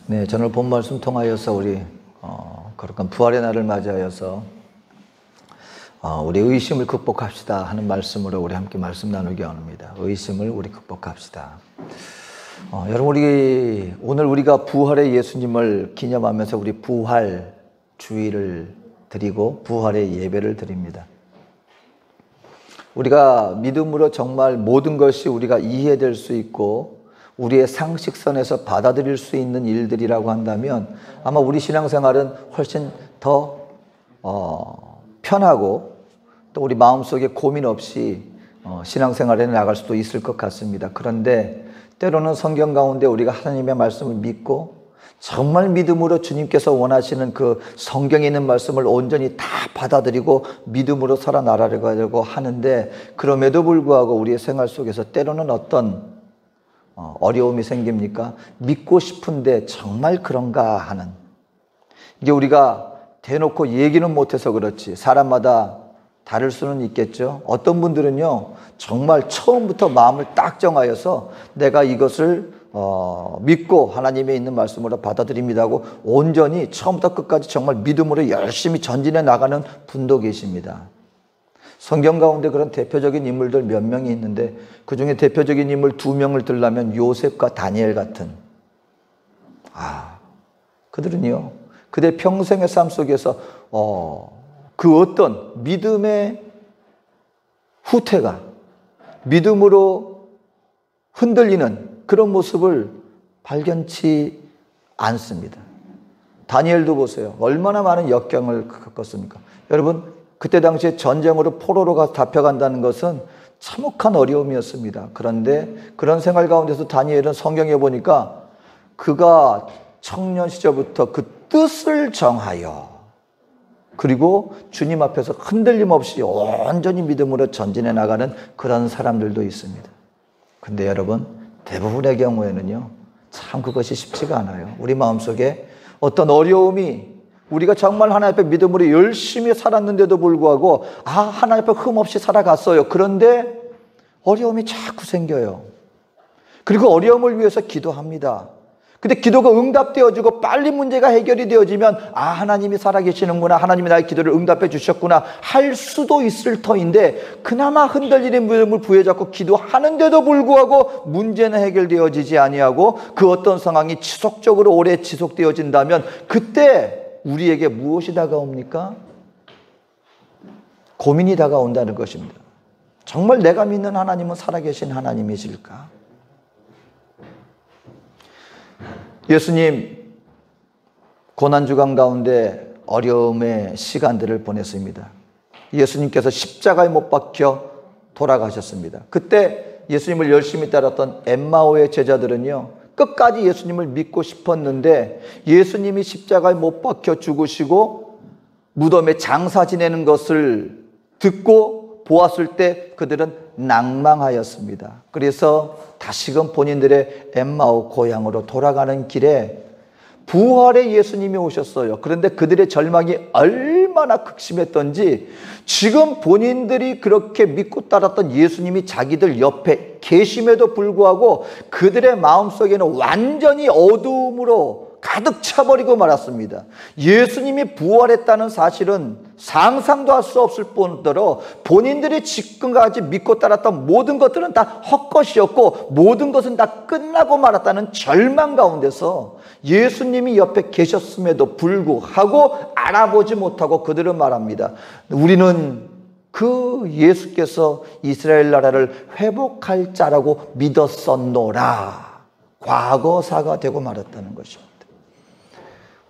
네, 저는 본 말씀 통하여서 우리 거룩한 부활의 날을 맞이하여서 우리 의심을 극복합시다 하는 말씀으로 우리 함께 말씀 나누기 원합니다. 의심을 우리 극복합시다. 여러분, 오늘 우리가 부활의 예수님을 기념하면서 우리 부활 주일을 드리고 부활의 예배를 드립니다. 우리가 믿음으로 정말 모든 것이 우리가 이해될 수 있고 우리의 상식선에서 받아들일 수 있는 일들이라고 한다면 아마 우리 신앙생활은 훨씬 더 편하고 또 우리 마음속에 고민 없이 신앙생활에 나갈 수도 있을 것 같습니다. 그런데 때로는 성경 가운데 우리가 하나님의 말씀을 믿고 정말 믿음으로 주님께서 원하시는 그 성경에 있는 말씀을 온전히 다 받아들이고 믿음으로 살아나가려고 하는데, 그럼에도 불구하고 우리의 생활 속에서 때로는 어떤 어려움이 생깁니까? 믿고 싶은데 정말 그런가 하는, 이게 우리가 대놓고 얘기는 못해서 그렇지 사람마다 다를 수는 있겠죠. 어떤 분들은요 정말 처음부터 마음을 딱 정하여서 내가 이것을 믿고 하나님의 있는 말씀으로 받아들입니다 하고 온전히 처음부터 끝까지 정말 믿음으로 열심히 전진해 나가는 분도 계십니다. 성경 가운데 그런 대표적인 인물들 몇 명이 있는데 그 중에 대표적인 인물 2명을 들라면 요셉과 다니엘 같은, 그들은요 그들 평생의 삶 속에서 그 어떤 믿음의 후퇴가 믿음으로 흔들리는 그런 모습을 발견치 않습니다. 다니엘도 보세요. 얼마나 많은 역경을 겪었습니까? 여러분, 그때 당시에 전쟁으로 포로로 가서 잡혀간다는 것은 참혹한 어려움이었습니다. 그런데 그런 생활 가운데서 다니엘은 성경에 보니까 그가 청년 시절부터 그 뜻을 정하여 그리고 주님 앞에서 흔들림 없이 온전히 믿음으로 전진해 나가는 그런 사람들도 있습니다. 근데 여러분, 대부분의 경우에는요 참 그것이 쉽지가 않아요. 우리 마음속에 어떤 어려움이 우리가 정말 하나님 앞에 믿음으로 열심히 살았는데도 불구하고 하나님 앞에 흠없이 살아갔어요. 그런데 어려움이 자꾸 생겨요. 그리고 어려움을 위해서 기도합니다. 근데 기도가 응답되어지고 빨리 문제가 해결이 되어지면 하나님이 살아계시는구나, 하나님이 나의 기도를 응답해 주셨구나 할 수도 있을 터인데, 그나마 흔들리는 믿음을 부여잡고 기도하는데도 불구하고 문제는 해결되어지지 아니하고 그 어떤 상황이 지속적으로 오래 지속되어진다면 그때 우리에게 무엇이 다가옵니까? 고민이 다가온다는 것입니다. 정말 내가 믿는 하나님은 살아계신 하나님이실까? 예수님 고난주간 가운데 어려움의 시간들을 보냈습니다. 예수님께서 십자가에 못 박혀 돌아가셨습니다. 그때 예수님을 열심히 따랐던 엠마오의 제자들은요 끝까지 예수님을 믿고 싶었는데 예수님이 십자가에 못 박혀 죽으시고 무덤에 장사 지내는 것을 듣고 보았을 때 그들은 낭망하였습니다. 그래서 다시금 본인들의 엠마오 고향으로 돌아가는 길에 부활의 예수님이 오셨어요. 그런데 그들의 절망이 얼마나 극심했던지 지금 본인들이 그렇게 믿고 따랐던 예수님이 자기들 옆에 계심에도 불구하고 그들의 마음속에는 완전히 어두움으로 가득 차버리고 말았습니다. 예수님이 부활했다는 사실은 상상도 할 수 없을 뿐더러 본인들이 지금까지 믿고 따랐던 모든 것들은 다 헛것이었고 모든 것은 다 끝나고 말았다는 절망 가운데서 예수님이 옆에 계셨음에도 불구하고 알아보지 못하고 그들은 말합니다. 우리는 그 예수께서 이스라엘 나라를 회복할 자라고 믿었었노라. 과거사가 되고 말았다는 것입니다.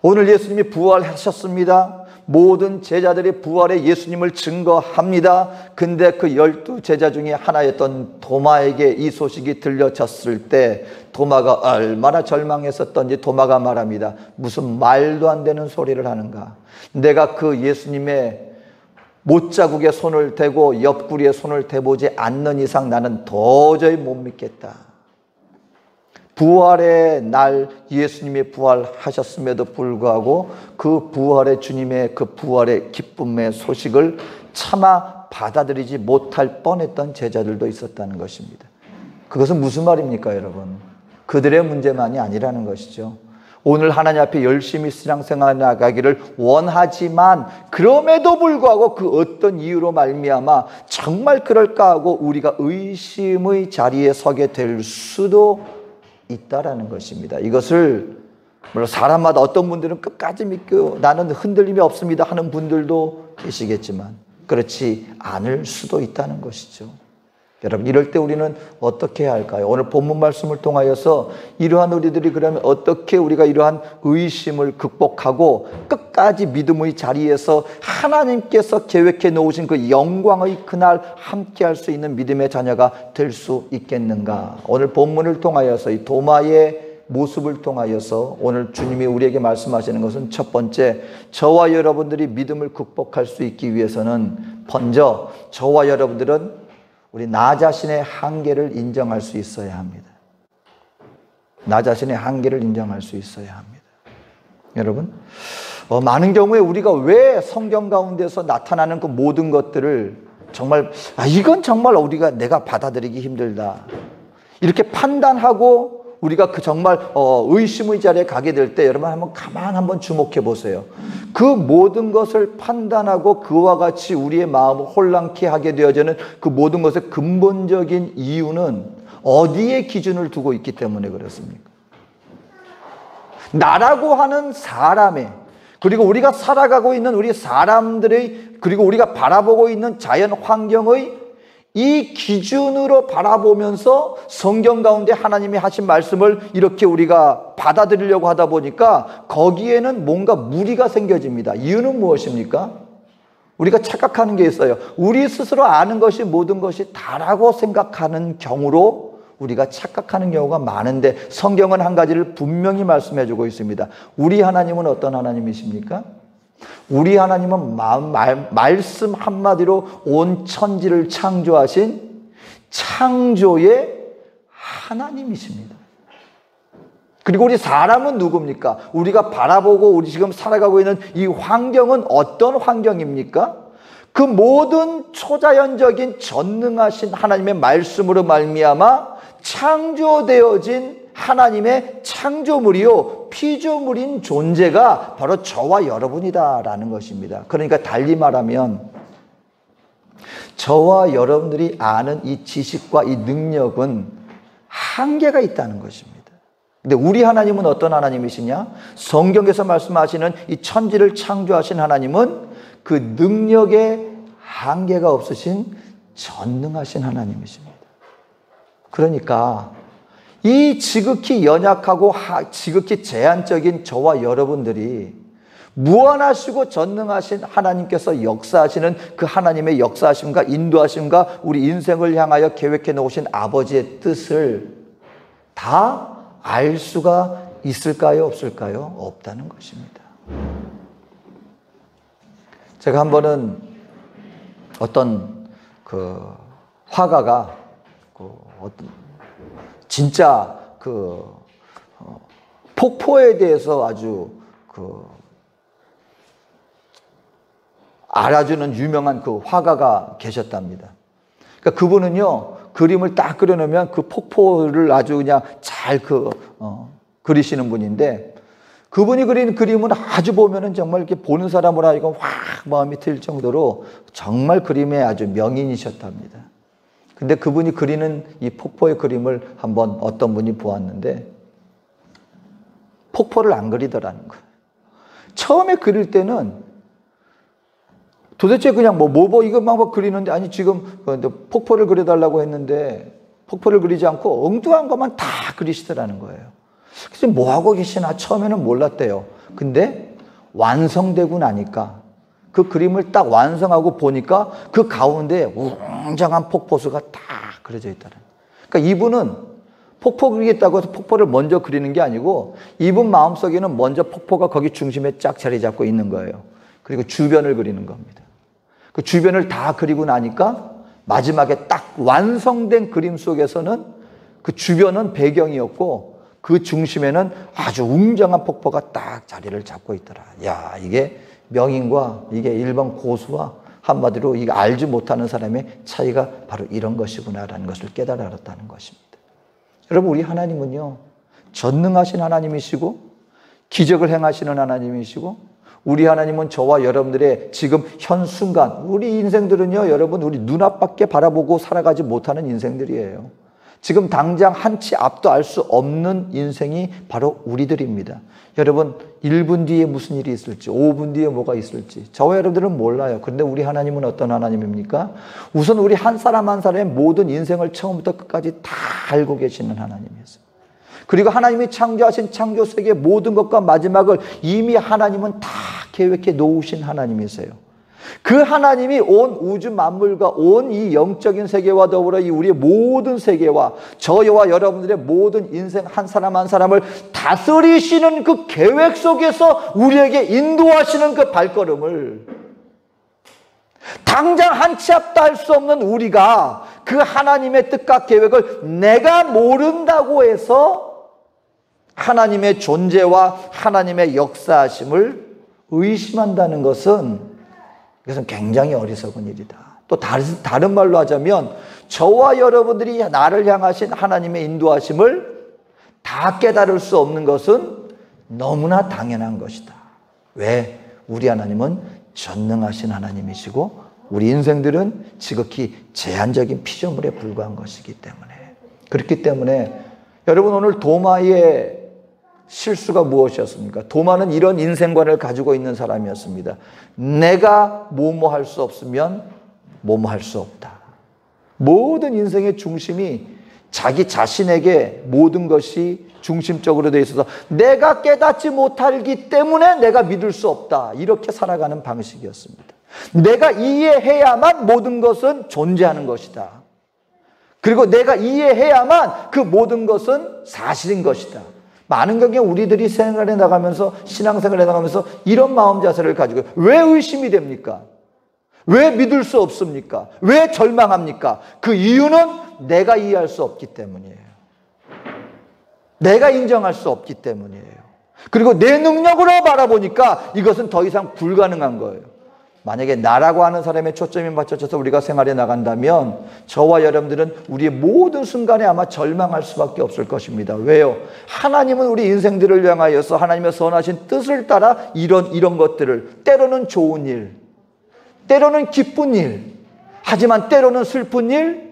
오늘 예수님이 부활하셨습니다. 모든 제자들이 부활의 예수님을 증거합니다. 근데 그 12제자 중에 하나였던 도마에게 이 소식이 들려졌을 때 도마가 얼마나 절망했었던지 도마가 말합니다. 무슨 말도 안 되는 소리를 하는가. 내가 그 예수님의 못자국에 손을 대고 옆구리에 손을 대보지 않는 이상 나는 도저히 못 믿겠다. 부활의 날 예수님이 부활하셨음에도 불구하고 그 부활의 주님의 그 부활의 기쁨의 소식을 차마 받아들이지 못할 뻔했던 제자들도 있었다는 것입니다. 그것은 무슨 말입니까, 여러분? 그들의 문제만이 아니라는 것이죠. 오늘 하나님 앞에 열심히 신앙생활 나가기를 원하지만 그럼에도 불구하고 그 어떤 이유로 말미암아 정말 그럴까 하고 우리가 의심의 자리에 서게 될 수도 있다라는 것입니다. 이것을 물론 사람마다 어떤 분들은 끝까지 믿고 나는 흔들림이 없습니다 하는 분들도 계시겠지만 그렇지 않을 수도 있다는 것이죠. 여러분, 이럴 때 우리는 어떻게 해야 할까요? 오늘 본문 말씀을 통하여서 이러한 우리들이 그러면 어떻게 우리가 이러한 의심을 극복하고 끝까지 믿음의 자리에서 하나님께서 계획해 놓으신 그 영광의 그날 함께 할 수 있는 믿음의 자녀가 될 수 있겠는가? 오늘 본문을 통하여서 이 도마의 모습을 통하여서 오늘 주님이 우리에게 말씀하시는 것은 첫 번째, 저와 여러분들이 믿음을 극복할 수 있기 위해서는 먼저 저와 여러분들은 우리 나 자신의 한계를 인정할 수 있어야 합니다. 나 자신의 한계를 인정할 수 있어야 합니다. 여러분, 많은 경우에 우리가 왜 성경 가운데서 나타나는 그 모든 것들을 정말 이건 정말 내가 받아들이기 힘들다 이렇게 판단하고 우리가 그 정말 의심의 자리에 가게 될 때 여러분 한번 주목해 보세요. 그 모든 것을 판단하고 그와 같이 우리의 마음을 혼란케 하게 되어지는 그 모든 것의 근본적인 이유는 어디에 기준을 두고 있기 때문에 그렇습니까? 나라고 하는 사람의, 그리고 우리가 살아가고 있는 우리 사람들의, 그리고 우리가 바라보고 있는 자연 환경의 이 기준으로 바라보면서 성경 가운데 하나님이 하신 말씀을 이렇게 우리가 받아들이려고 하다 보니까 거기에는 뭔가 무리가 생겨집니다. 이유는 무엇입니까? 우리가 착각하는 게 있어요. 우리 스스로 아는 것이 모든 것이 다라고 생각하는 경우로 우리가 착각하는 경우가 많은데 성경은 한 가지를 분명히 말씀해 주고 있습니다. 우리 하나님은 어떤 하나님이십니까? 우리 하나님은 말씀 한마디로 온 천지를 창조하신 창조의 하나님이십니다. 그리고 우리 사람은 누굽니까? 우리가 바라보고 우리 지금 살아가고 있는 이 환경은 어떤 환경입니까? 그 모든 초자연적인 전능하신 하나님의 말씀으로 말미암아 창조되어진 하나님의 창조물이요 피조물인 존재가 바로 저와 여러분이다라는 것입니다. 그러니까 달리 말하면 저와 여러분들이 아는 이 지식과 이 능력은 한계가 있다는 것입니다. 근데 우리 하나님은 어떤 하나님이시냐? 성경에서 말씀하시는 이 천지를 창조하신 하나님은 그 능력에 한계가 없으신 전능하신 하나님이십니다. 그러니까 이 지극히 연약하고 지극히 제한적인 저와 여러분들이 무한하시고 전능하신 하나님께서 역사하시는 그 하나님의 역사하심과 인도하심과 우리 인생을 향하여 계획해 놓으신 아버지의 뜻을 다 알 수가 있을까요? 없을까요? 없다는 것입니다. 제가 한 번은 어떤 그 화가가 진짜 폭포에 대해서 아주 알아주는 유명한 그 화가가 계셨답니다. 그러니까 그분은요, 그림을 딱 그려놓으면 그 폭포를 아주 그냥 잘 그리시는 분인데, 그분이 그린 그림은 아주 보면은 정말 이렇게 보는 사람으로 하여금 확 마음이 들 정도로 정말 그림에 아주 명인이셨답니다. 근데 그분이 그리는 이 폭포의 그림을 한번 어떤 분이 보았는데 폭포를 안 그리더라는 거예요. 처음에 그릴 때는 도대체 그냥 이것만 그리는데, 아니 지금 폭포를 그려달라고 했는데 폭포를 그리지 않고 엉뚱한 것만 다 그리시더라는 거예요. 그래서 뭐 하고 계시나 처음에는 몰랐대요. 근데 완성되고 나니까 그 그림을 딱 완성하고 보니까 그 가운데 웅장한 폭포수가 딱 그려져 있더라고요. 그러니까 이분은 폭포 그리겠다고 해서 폭포를 먼저 그리는 게 아니고 이분 마음속에는 먼저 폭포가 거기 중심에 쫙 자리 잡고 있는 거예요. 그리고 주변을 그리는 겁니다. 그 주변을 다 그리고 나니까 마지막에 딱 완성된 그림 속에서는 그 주변은 배경이었고 그 중심에는 아주 웅장한 폭포가 딱 자리를 잡고 있더라. 야, 이게 명인과 이게 일반 고수와 한마디로 이게 알지 못하는 사람의 차이가 바로 이런 것이구나라는 것을 깨달아 알았다는 것입니다. 여러분, 우리 하나님은요, 전능하신 하나님이시고 기적을 행하시는 하나님이시고 우리 하나님은 저와 여러분들의 지금 현 순간, 우리 인생들은요, 여러분, 우리 눈앞밖에 바라보고 살아가지 못하는 인생들이에요. 지금 당장 한치 앞도 알 수 없는 인생이 바로 우리들입니다. 여러분, 1분 뒤에 무슨 일이 있을지, 5분 뒤에 뭐가 있을지 저와 여러분들은 몰라요. 그런데 우리 하나님은 어떤 하나님입니까? 우선 우리 한 사람 한 사람의 모든 인생을 처음부터 끝까지 다 알고 계시는 하나님이었어요. 그리고 하나님이 창조하신 창조 세계의 모든 것과 마지막을 이미 하나님은 다 계획해 놓으신 하나님이세요. 그 하나님이 온 우주 만물과 온 이 영적인 세계와 더불어 이 우리의 모든 세계와 저와 여러분들의 모든 인생 한 사람 한 사람을 다스리시는 그 계획 속에서 우리에게 인도하시는 그 발걸음을 당장 한치 앞도 할 수 없는 우리가 그 하나님의 뜻과 계획을 내가 모른다고 해서 하나님의 존재와 하나님의 역사하심을 의심한다는 것은 이것은 굉장히 어리석은 일이다. 또 다른 말로 하자면 저와 여러분들이 나를 향하신 하나님의 인도하심을 다 깨달을 수 없는 것은 너무나 당연한 것이다. 왜? 우리 하나님은 전능하신 하나님이시고 우리 인생들은 지극히 제한적인 피조물에 불과한 것이기 때문에. 그렇기 때문에 여러분, 오늘 도마의 실수가 무엇이었습니까? 도마는 이런 인생관을 가지고 있는 사람이었습니다. 내가 뭐뭐 할 수 없으면 뭐뭐 할 수 없다. 모든 인생의 중심이 자기 자신에게 모든 것이 중심적으로 되어 있어서 내가 깨닫지 못하기 때문에 내가 믿을 수 없다. 이렇게 살아가는 방식이었습니다. 내가 이해해야만 모든 것은 존재하는 것이다. 그리고 내가 이해해야만 그 모든 것은 사실인 것이다. 많은 경우에 우리들이 생활해 나가면서 신앙생활에 나가면서 이런 마음 자세를 가지고 왜 의심이 됩니까? 왜 믿을 수 없습니까? 왜 절망합니까? 그 이유는 내가 이해할 수 없기 때문이에요. 내가 인정할 수 없기 때문이에요. 그리고 내 능력으로 바라보니까 이것은 더 이상 불가능한 거예요. 만약에 나라고 하는 사람의 초점이 맞춰져서 우리가 생활해 나간다면 저와 여러분들은 우리의 모든 순간에 아마 절망할 수밖에 없을 것입니다. 왜요? 하나님은 우리 인생들을 향하여서 하나님의 선하신 뜻을 따라 이런 것들을 때로는 좋은 일, 때로는 기쁜 일, 하지만 때로는 슬픈 일,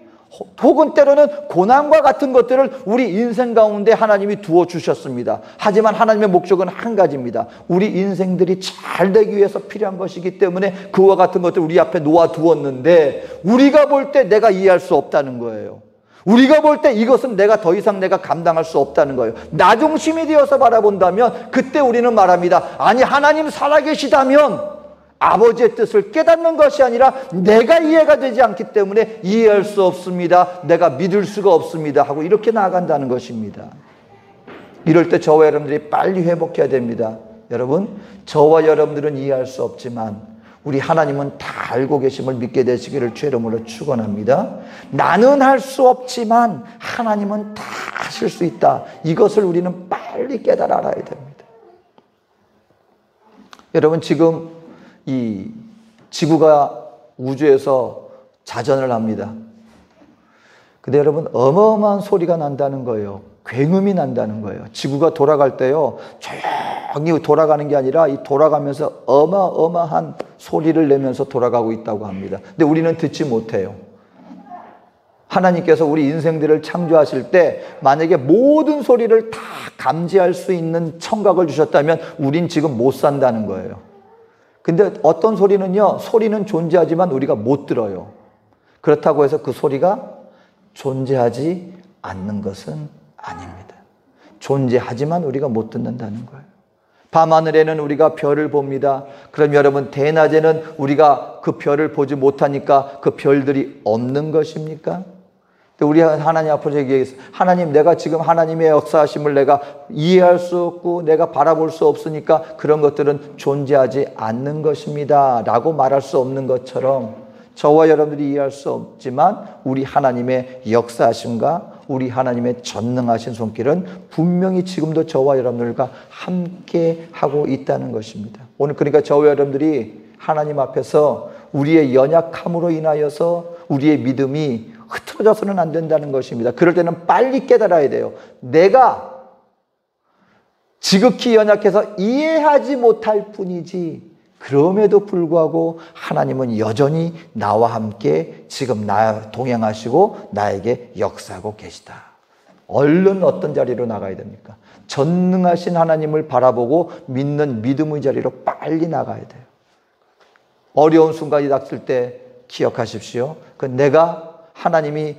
혹은 때로는 고난과 같은 것들을 우리 인생 가운데 하나님이 두어 주셨습니다. 하지만 하나님의 목적은 한 가지입니다. 우리 인생들이 잘 되기 위해서 필요한 것이기 때문에 그와 같은 것들을 우리 앞에 놓아 두었는데 우리가 볼 때 내가 이해할 수 없다는 거예요. 우리가 볼 때 이것은 내가 더 이상 내가 감당할 수 없다는 거예요. 나 중심이 되어서 바라본다면 그때 우리는 말합니다. 아니, 하나님 살아계시다면 아버지의 뜻을 깨닫는 것이 아니라 내가 이해가 되지 않기 때문에 이해할 수 없습니다. 내가 믿을 수가 없습니다. 하고 이렇게 나아간다는 것입니다. 이럴 때 저와 여러분들이 빨리 회복해야 됩니다. 여러분, 저와 여러분들은 이해할 수 없지만 우리 하나님은 다 알고 계심을 믿게 되시기를 주의 이름으로 축원합니다. 나는 할 수 없지만 하나님은 다 하실 수 있다. 이것을 우리는 빨리 깨달아 알아야 됩니다. 여러분, 지금 이 지구가 우주에서 자전을 합니다. 근데 여러분, 어마어마한 소리가 난다는 거예요. 굉음이 난다는 거예요. 지구가 돌아갈 때요, 조용히 돌아가는 게 아니라 이 돌아가면서 어마어마한 소리를 내면서 돌아가고 있다고 합니다. 근데 우리는 듣지 못해요. 하나님께서 우리 인생들을 창조하실 때 만약에 모든 소리를 다 감지할 수 있는 청각을 주셨다면 우린 지금 못 산다는 거예요. 근데 어떤 소리는요, 소리는 존재하지만 우리가 못 들어요. 그렇다고 해서 그 소리가 존재하지 않는 것은 아닙니다. 존재하지만 우리가 못 듣는다는 거예요. 밤하늘에는 우리가 별을 봅니다. 그럼 여러분, 대낮에는 우리가 그 별을 보지 못하니까 그 별들이 없는 것입니까? 우리 하나님 앞으로 얘기했어요. 하나님, 내가 지금 하나님의 역사하심을 내가 이해할 수 없고 내가 바라볼 수 없으니까 그런 것들은 존재하지 않는 것입니다 라고 말할 수 없는 것처럼 저와 여러분들이 이해할 수 없지만 우리 하나님의 역사하심과 우리 하나님의 전능하신 손길은 분명히 지금도 저와 여러분들과 함께 하고 있다는 것입니다. 오늘 그러니까 저와 여러분들이 하나님 앞에서 우리의 연약함으로 인하여서 우리의 믿음이 흐트러져서는 안 된다는 것입니다. 그럴 때는 빨리 깨달아야 돼요. 내가 지극히 연약해서 이해하지 못할 뿐이지, 그럼에도 불구하고 하나님은 여전히 나와 함께 지금 나 동행하시고 나에게 역사하고 계시다. 얼른 어떤 자리로 나가야 됩니까? 전능하신 하나님을 바라보고 믿는 믿음의 자리로 빨리 나가야 돼요. 어려운 순간이 닥칠 때 기억하십시오. 내가 하나님이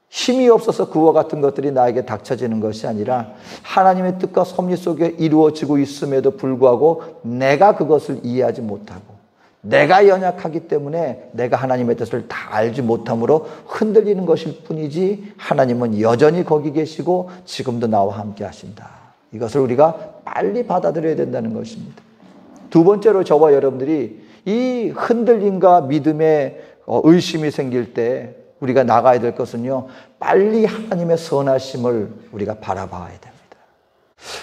힘이 없어서 그와 같은 것들이 나에게 닥쳐지는 것이 아니라 하나님의 뜻과 섭리 속에 이루어지고 있음에도 불구하고 내가 그것을 이해하지 못하고 내가 연약하기 때문에 내가 하나님의 뜻을 다 알지 못함으로 흔들리는 것일 뿐이지, 하나님은 여전히 거기 계시고 지금도 나와 함께 하신다. 이것을 우리가 빨리 받아들여야 된다는 것입니다. 두 번째로, 저와 여러분들이 이 흔들림과 믿음의 의심이 생길 때 우리가 나가야 될 것은요, 빨리 하나님의 선하심을 우리가 바라봐야 됩니다.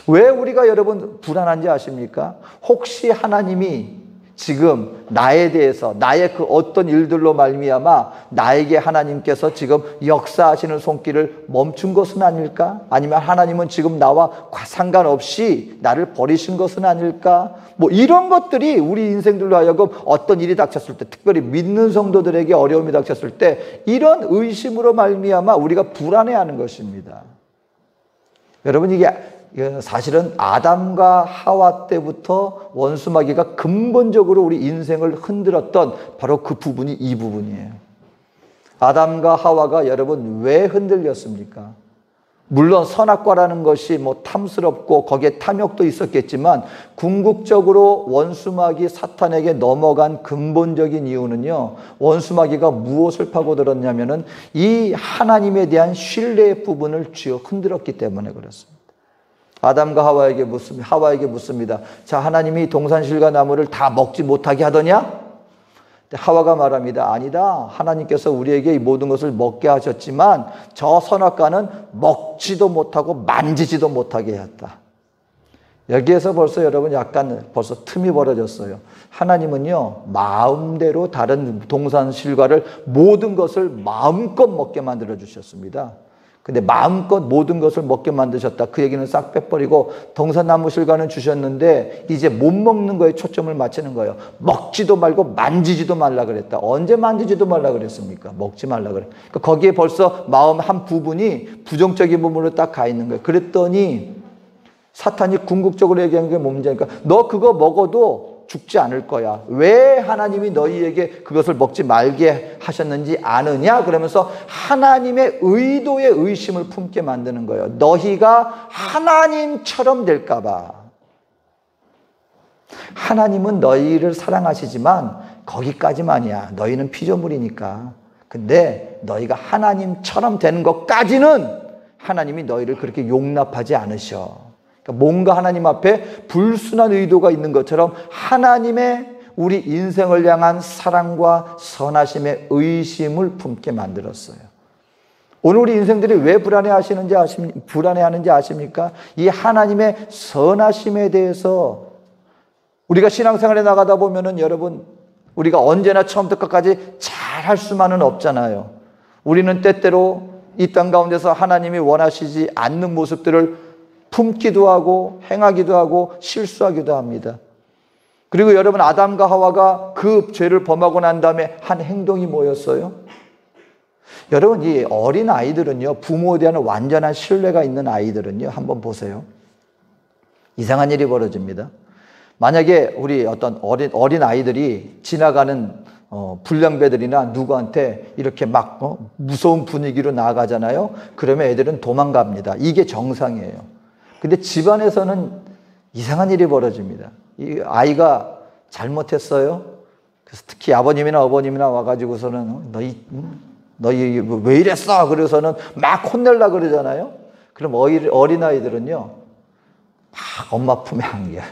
왜 우리가 여러분 불안한지 아십니까? 혹시 하나님이 지금 나에 대해서, 나의 그 어떤 일들로 말미암아 나에게 하나님께서 지금 역사하시는 손길을 멈춘 것은 아닐까? 아니면 하나님은 지금 나와 상관없이 나를 버리신 것은 아닐까? 이런 것들이 우리 인생들로 하여금 어떤 일이 닥쳤을 때, 특별히 믿는 성도들에게 어려움이 닥쳤을 때 이런 의심으로 말미암아 우리가 불안해하는 것입니다. 여러분, 이게 사실은 아담과 하와 때부터 원수마귀가 근본적으로 우리 인생을 흔들었던 바로 그 부분이 이 부분이에요. 아담과 하와가 여러분 왜 흔들렸습니까? 물론 선악과라는 것이 탐스럽고 거기에 탐욕도 있었겠지만 궁극적으로 원수마귀 사탄에게 넘어간 근본적인 이유는요, 원수마귀가 무엇을 파고들었냐면은 이 하나님에 대한 신뢰의 부분을 쥐어 흔들었기 때문에 그렇습니다. 아담과 하와에게 묻습니다. 자, 하나님이 동산실과 나무를 다 먹지 못하게 하더냐? 하와가 말합니다. 아니다. 하나님께서 우리에게 이 모든 것을 먹게 하셨지만 저 선악과는 먹지도 못하고 만지지도 못하게 했다. 여기에서 벌써 여러분 벌써 틈이 벌어졌어요. 하나님은요, 마음대로 다른 동산실과를 모든 것을 마음껏 먹게 만들어 주셨습니다. 근데 마음껏 모든 것을 먹게 만드셨다. 그 얘기는 싹 빼버리고 동산나무 실과는 주셨는데 이제 못 먹는 거에 초점을 맞추는 거예요. 먹지도 말고 만지지도 말라 그랬다. 언제 만지지도 말라 그랬습니까? 먹지 말라 그래. 그러니까 거기에 벌써 마음 한 부분이 부정적인 부분으로 딱 가 있는 거예요. 그랬더니 사탄이 궁극적으로 얘기한 게 뭔지니까, 너 그거 먹어도 죽지 않을 거야. 왜 하나님이 너희에게 그것을 먹지 말게 하셨는지 아느냐? 그러면서 하나님의 의도의 의심을 품게 만드는 거예요. 너희가 하나님처럼 될까 봐. 하나님은 너희를 사랑하시지만 거기까지만이야. 너희는 피조물이니까. 근데 너희가 하나님처럼 되는 것까지는 하나님이 너희를 그렇게 용납하지 않으셔. 뭔가 하나님 앞에 불순한 의도가 있는 것처럼 하나님의 우리 인생을 향한 사랑과 선하심의 의심을 품게 만들었어요. 오늘 우리 인생들이 왜 불안해하는지 아십니까? 이 하나님의 선하심에 대해서 우리가 신앙생활에 나가다 보면은 여러분, 우리가 언제나 처음부터 끝까지 잘 할 수만은 없잖아요. 우리는 때때로 이 땅 가운데서 하나님이 원하시지 않는 모습들을 품기도 하고 행하기도 하고 실수하기도 합니다. 그리고 여러분, 아담과 하와가 그 죄를 범하고 난 다음에 한 행동이 뭐였어요? 여러분, 이 어린 아이들은요, 부모에 대한 완전한 신뢰가 있는 아이들은요, 한번 보세요. 이상한 일이 벌어집니다. 만약에 우리 어떤 어린 아이들이 지나가는 불량배들이나 누구한테 이렇게 막 무서운 분위기로 나아가잖아요. 그러면 애들은 도망갑니다. 이게 정상이에요. 근데 집안에서는 이상한 일이 벌어집니다. 이 아이가 잘못했어요. 그래서 특히 아버님이나 어머님이나 와가지고서는 너희 왜 이랬어? 그래서는 막 혼내려고 그러잖아요. 그럼 어린아이들은요, 막 엄마 품에 안겨요.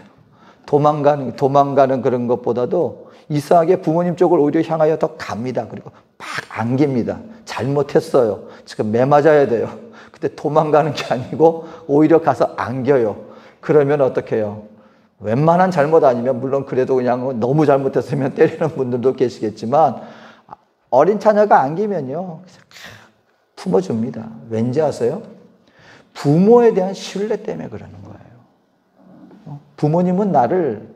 도망가는 그런 것보다도 이상하게 부모님 쪽을 오히려 향하여 더 갑니다. 그리고 막 안깁니다. 잘못했어요. 지금 매 맞아야 돼요. 근데 도망가는 게 아니고 오히려 가서 안겨요. 그러면 어떻게 해요? 웬만한 잘못 아니면, 물론 그래도 그냥 너무 잘못했으면 때리는 분들도 계시겠지만, 어린 자녀가 안기면요, 품어줍니다. 왠지 아세요? 부모에 대한 신뢰 때문에 그러는 거예요. 부모님은 나를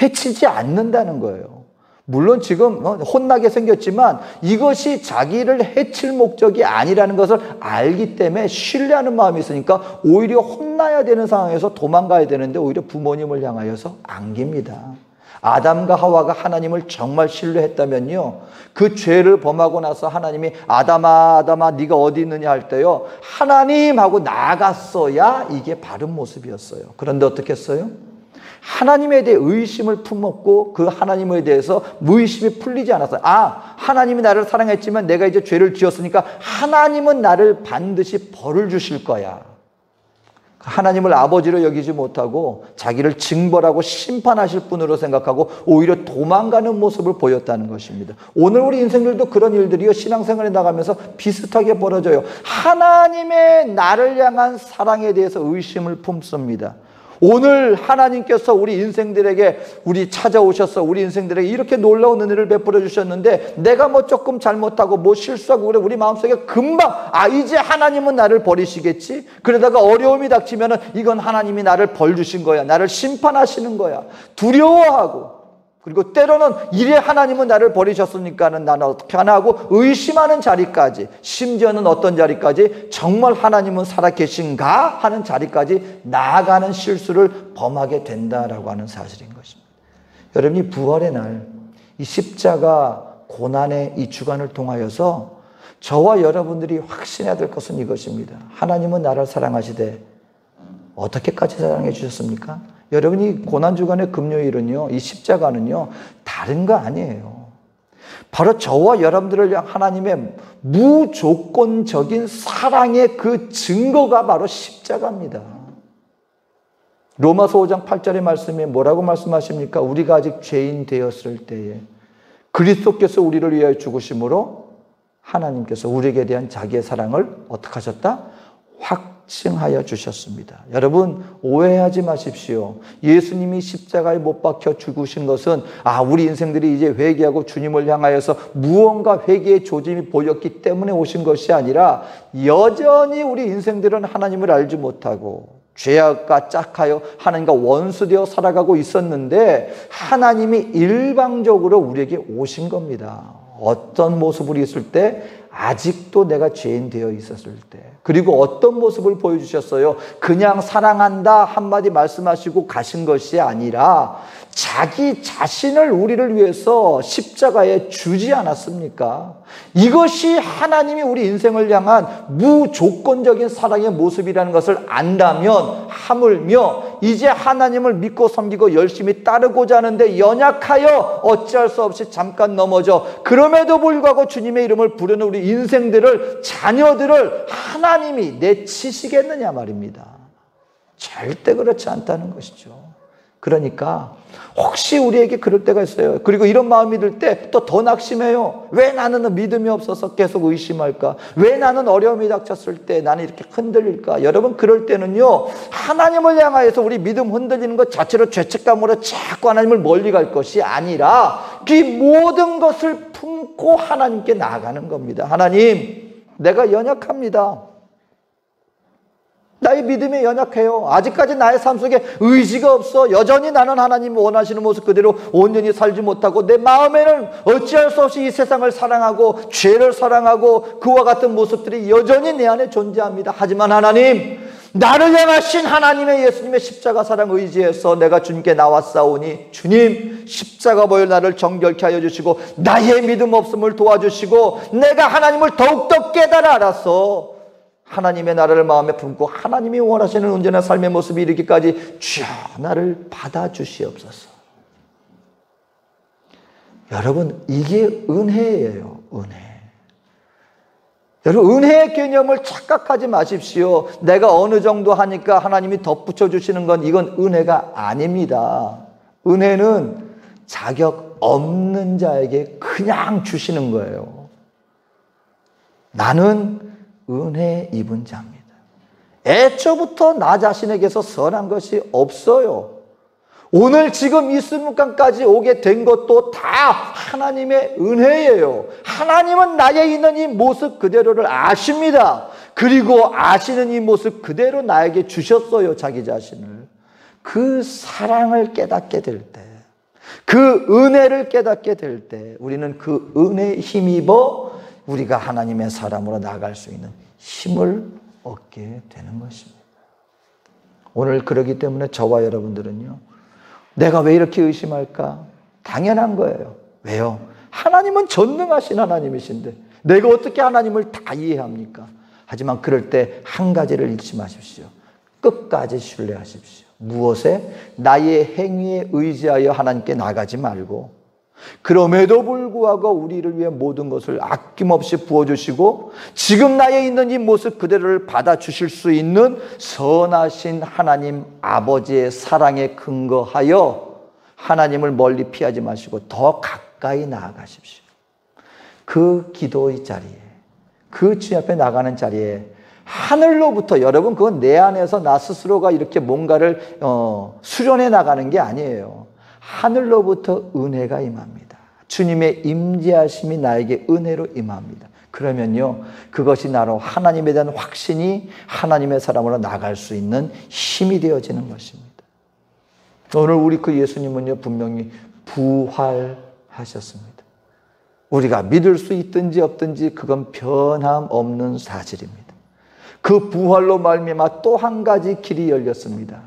해치지 않는다는 거예요. 물론 지금 혼나게 생겼지만 이것이 자기를 해칠 목적이 아니라는 것을 알기 때문에 신뢰하는 마음이 있으니까 오히려 혼나야 되는 상황에서 도망가야 되는데 오히려 부모님을 향하여서 안깁니다. 아담과 하와가 하나님을 정말 신뢰했다면요, 그 죄를 범하고 나서 하나님이 아담아 아담아 네가 어디 있느냐 할 때요, 하나님 하고 나아갔어야 이게 바른 모습이었어요. 그런데 어떻게 했어요? 하나님에 대해 의심을 품었고 그 하나님에 대해서 무의심이 풀리지 않았어요. 하나님이 나를 사랑했지만 내가 이제 죄를 지었으니까 하나님은 나를 반드시 벌을 주실 거야. 하나님을 아버지로 여기지 못하고 자기를 징벌하고 심판하실 분으로 생각하고 오히려 도망가는 모습을 보였다는 것입니다. 오늘 우리 인생들도 그런 일들이요, 신앙생활에 나가면서 비슷하게 벌어져요. 하나님의 나를 향한 사랑에 대해서 의심을 품습니다. 오늘 하나님께서 우리 인생들에게 우리 찾아오셔서 우리 인생들에게 이렇게 놀라운 은혜를 베풀어 주셨는데 내가 뭐 조금 잘못하고 뭐 실수하고 그래 우리 마음속에 금방 이제 하나님은 나를 버리시겠지? 그러다가 어려움이 닥치면은 이건 하나님이 나를 벌 주신 거야. 나를 심판하시는 거야. 두려워하고, 그리고 때로는 이래 하나님은 나를 버리셨으니까는 나는 어떻게 하나 하고 의심하는 자리까지, 심지어는 어떤 자리까지, 정말 하나님은 살아계신가 하는 자리까지 나아가는 실수를 범하게 된다라고 하는 사실인 것입니다. 여러분이 부활의 날, 이 십자가 고난의 이 주간을 통하여서 저와 여러분들이 확신해야 될 것은 이것입니다. 하나님은 나를 사랑하시되 어떻게까지 사랑해 주셨습니까? 여러분이 고난주간의 금요일은요, 이 십자가는요, 다른 거 아니에요. 바로 저와 여러분들을 향한 하나님의 무조건적인 사랑의 그 증거가 바로 십자가입니다. 로마서 5장 8절의 말씀에 뭐라고 말씀하십니까? 우리가 아직 죄인 되었을 때에 그리스도께서 우리를 위하여 죽으심으로 하나님께서 우리에게 대한 자기의 사랑을 어떻게 하셨다? 확증하여 주셨습니다. 여러분 오해하지 마십시오. 예수님이 십자가에 못 박혀 죽으신 것은 우리 인생들이 이제 회개하고 주님을 향하여서 무언가 회개의 조짐이 보였기 때문에 오신 것이 아니라 여전히 우리 인생들은 하나님을 알지 못하고 죄악과 짝하여 하나님과 원수되어 살아가고 있었는데 하나님이 일방적으로 우리에게 오신 겁니다. 어떤 모습으로 있을 때? 아직도 내가 죄인 되어 있었을 때. 그리고 어떤 모습을 보여주셨어요? 그냥 사랑한다 한마디 말씀하시고 가신 것이 아니라 자기 자신을 우리를 위해서 십자가에 주지 않았습니까? 이것이 하나님이 우리 인생을 향한 무조건적인 사랑의 모습이라는 것을 안다면, 하물며 이제 하나님을 믿고 섬기고 열심히 따르고자 하는데 연약하여 어찌할 수 없이 잠깐 넘어져 그럼에도 불구하고 주님의 이름을 부르는 우리 인생들을, 자녀들을 하나님이 내치시겠느냐 말입니다. 절대 그렇지 않다는 것이죠. 그러니까 혹시 우리에게 그럴 때가 있어요. 그리고 이런 마음이 들 때 또 더 낙심해요. 왜 나는 믿음이 없어서 계속 의심할까? 왜 나는 어려움이 닥쳤을 때 나는 이렇게 흔들릴까? 여러분 그럴 때는요, 하나님을 향하여서 우리 믿음 흔들리는 것 자체로 죄책감으로 자꾸 하나님을 멀리 갈 것이 아니라 이 모든 것을 품고 하나님께 나아가는 겁니다. 하나님, 내가 연약합니다. 나의 믿음이 연약해요. 아직까지 나의 삶 속에 의지가 없어. 여전히 나는 하나님이 원하시는 모습 그대로 온전히 살지 못하고 내 마음에는 어찌할 수 없이 이 세상을 사랑하고 죄를 사랑하고 그와 같은 모습들이 여전히 내 안에 존재합니다. 하지만 하나님, 나를 향하신 하나님의 예수님의 십자가 사랑 의지해서 내가 주님께 나왔사오니 주님 십자가 보혈 나를 정결케 하여 주시고 나의 믿음 없음을 도와주시고 내가 하나님을 더욱더 깨달아 알아서 하나님의 나라를 마음에 품고 하나님이 원하시는 온전한 삶의 모습이 이르기까지 주여 나를 받아주시옵소서. 여러분 이게 은혜예요. 은혜. 여러분 은혜의 개념을 착각하지 마십시오. 내가 어느 정도 하니까 하나님이 덧붙여 주시는 건 이건 은혜가 아닙니다. 은혜는 자격 없는 자에게 그냥 주시는 거예요. 나는 은혜 입은 자입니다. 애초부터 나 자신에게서 선한 것이 없어요. 오늘 지금 이 순간까지 오게 된 것도 다 하나님의 은혜예요. 하나님은 나에 있는 이 모습 그대로를 아십니다. 그리고 아시는 이 모습 그대로 나에게 주셨어요. 자기 자신을. 그 사랑을 깨닫게 될 때, 그 은혜를 깨닫게 될 때 우리는 그 은혜에 힘입어 우리가 하나님의 사람으로 나아갈 수 있는 힘을 얻게 되는 것입니다. 오늘 그러기 때문에 저와 여러분들은요, 내가 왜 이렇게 의심할까? 당연한 거예요. 왜요? 하나님은 전능하신 하나님이신데 내가 어떻게 하나님을 다 이해합니까? 하지만 그럴 때 한 가지를 잊지 마십시오. 끝까지 신뢰하십시오. 무엇에? 나의 행위에 의지하여 하나님께 나가지 말고, 그럼에도 불구하고 우리를 위해 모든 것을 아낌없이 부어주시고 지금 나에 있는 이 모습 그대로를 받아주실 수 있는 선하신 하나님 아버지의 사랑에 근거하여 하나님을 멀리 피하지 마시고 더 가까이 나아가십시오. 그 기도의 자리에, 그 주님 앞에 나가는 자리에 하늘로부터, 여러분 그건 내 안에서 나 스스로가 이렇게 뭔가를 수련해 나가는 게 아니에요. 하늘로부터 은혜가 임합니다. 주님의 임재하심이 나에게 은혜로 임합니다. 그러면요, 그것이 나로 하나님에 대한 확신이 하나님의 사람으로 나갈 수 있는 힘이 되어지는 것입니다. 오늘 우리 그 예수님은요, 분명히 부활하셨습니다. 우리가 믿을 수 있든지 없든지 그건 변함없는 사실입니다. 그 부활로 말미암아 또 한 가지 길이 열렸습니다.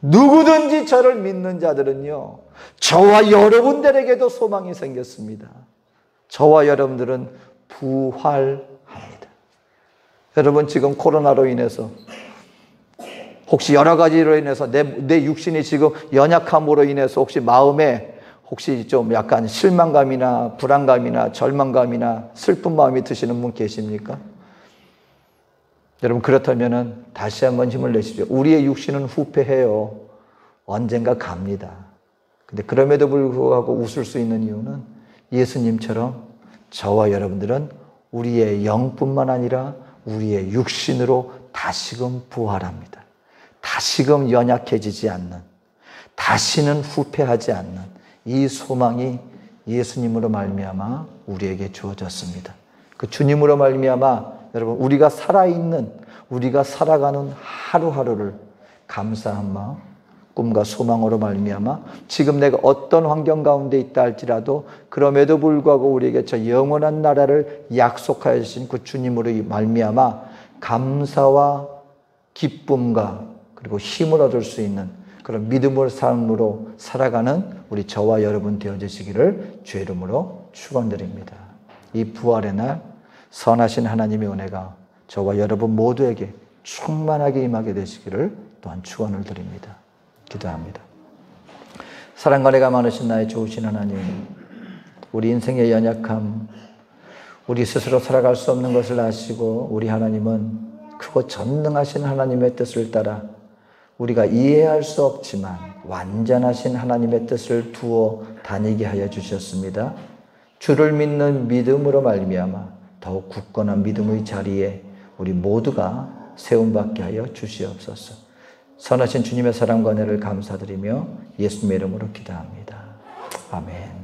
누구든지 저를 믿는 자들은요, 저와 여러분들에게도 소망이 생겼습니다. 저와 여러분들은 부활합니다. 여러분 지금 코로나로 인해서 혹시 여러 가지로 인해서 내 육신이 지금 연약함으로 인해서 혹시 마음에 혹시 좀 약간 실망감이나 불안감이나 절망감이나 슬픈 마음이 드시는 분 계십니까? 여러분 그렇다면 다시 한번 힘을 내십시오. 우리의 육신은 후패해요. 언젠가 갑니다. 근데 그럼에도 불구하고 웃을 수 있는 이유는 예수님처럼 저와 여러분들은 우리의 영뿐만 아니라 우리의 육신으로 다시금 부활합니다. 다시금 연약해지지 않는, 다시는 후패하지 않는 이 소망이 예수님으로 말미암아 우리에게 주어졌습니다. 그 주님으로 말미암아 여러분 우리가 살아있는, 우리가 살아가는 하루하루를 감사한 마음, 꿈과 소망으로 말미암아 지금 내가 어떤 환경 가운데 있다 할지라도 그럼에도 불구하고 우리에게 저 영원한 나라를 약속하여 주신 그 주님으로 말미암아 감사와 기쁨과 그리고 힘을 얻을 수 있는 그런 믿음의 삶으로 살아가는 우리 저와 여러분 되어주시기를 주의 이름으로 축원드립니다. 이 부활의 날 선하신 하나님의 은혜가 저와 여러분 모두에게 충만하게 임하게 되시기를 또한 축원을 드립니다. 기도합니다. 사랑과 은혜가 많으신 나의 좋으신 하나님, 우리 인생의 연약함, 우리 스스로 살아갈 수 없는 것을 아시고 우리 하나님은 크고 전능하신 하나님의 뜻을 따라 우리가 이해할 수 없지만 완전하신 하나님의 뜻을 두어 다니게 하여 주셨습니다. 주를 믿는 믿음으로 말미암아 더욱 굳건한 믿음의 자리에 우리 모두가 세움받게 하여 주시옵소서. 선하신 주님의 사랑과 은혜를 감사드리며 예수님의 이름으로 기도합니다. 아멘.